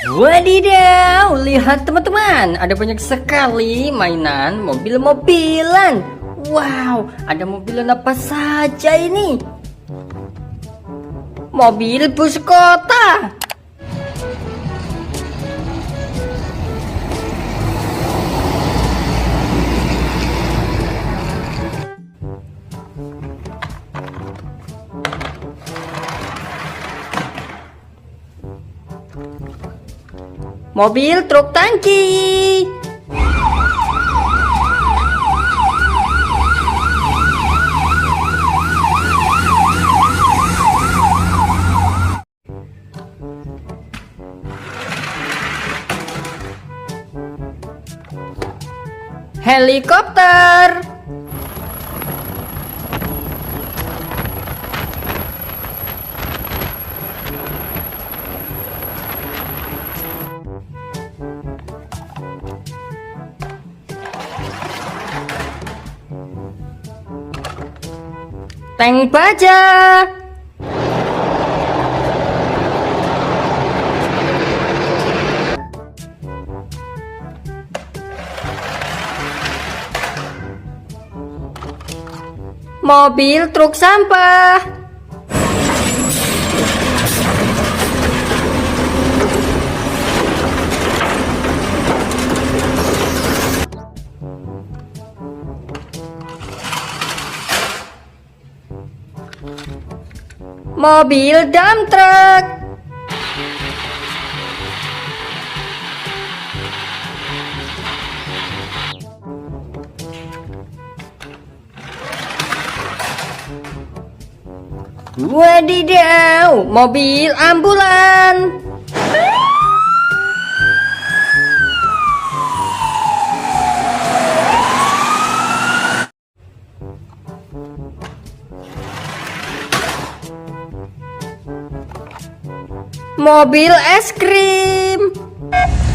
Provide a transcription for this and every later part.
Wadidaw, lihat teman-teman, ada banyak sekali mainan mobil-mobilan. Wow, ada mobilan apa saja ini? Mobil bus kota. Mobil truk tangki. Helikopter. Tank baja. Mobil truk sampah. Mobil dump truck. Wadidaw, mobil ambulan. Mobil es krim.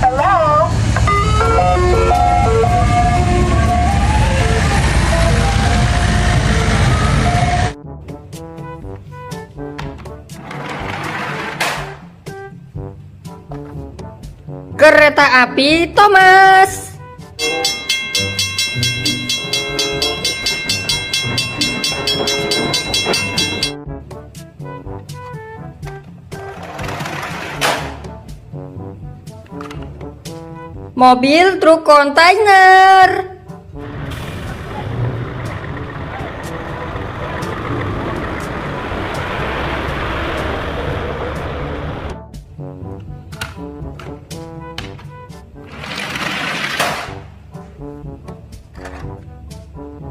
Hello? Kereta api Thomas. Mobil truk kontainer.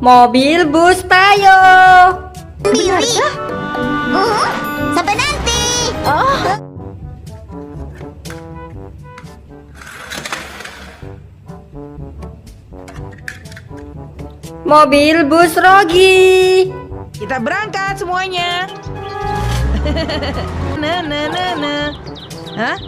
Mobil bus Tayo. Benarkah? Sampai nanti. Mobil bus Rogi. Kita berangkat semuanya. Nah. Hah?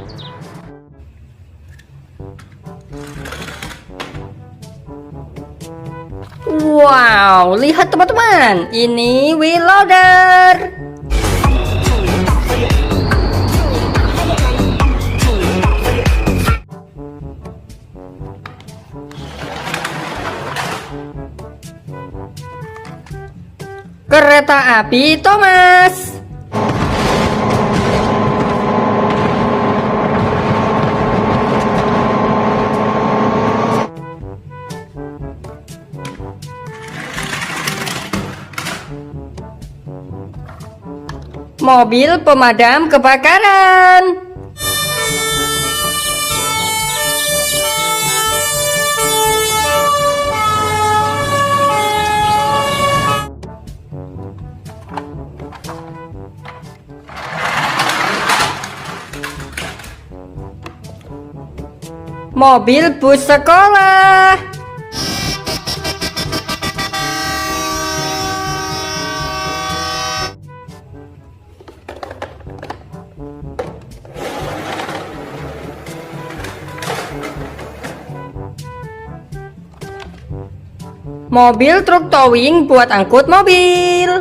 Wow, lihat teman-teman, ini wheel loader. Kereta api Thomas. Mobil pemadam kebakaran. Mobil bus sekolah. Mobil truk towing buat angkut mobil.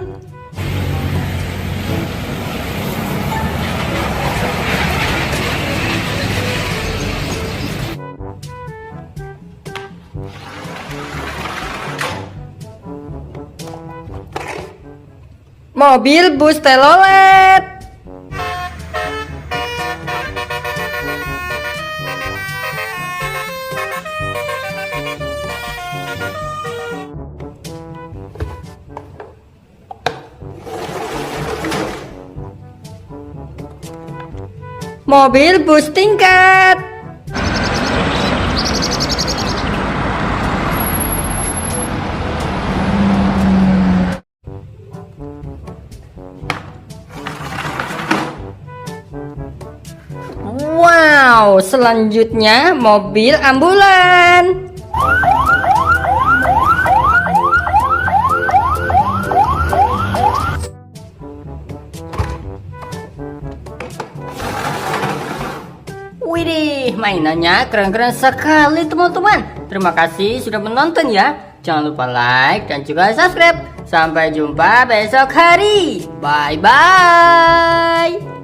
Mobil bus telolet. Mobil bus tingkat. Wow, selanjutnya mobil ambulan. Widih, mainannya keren-keren sekali teman-teman. Terima kasih sudah menonton ya. Jangan lupa like dan juga subscribe. Sampai jumpa besok hari. Bye-bye.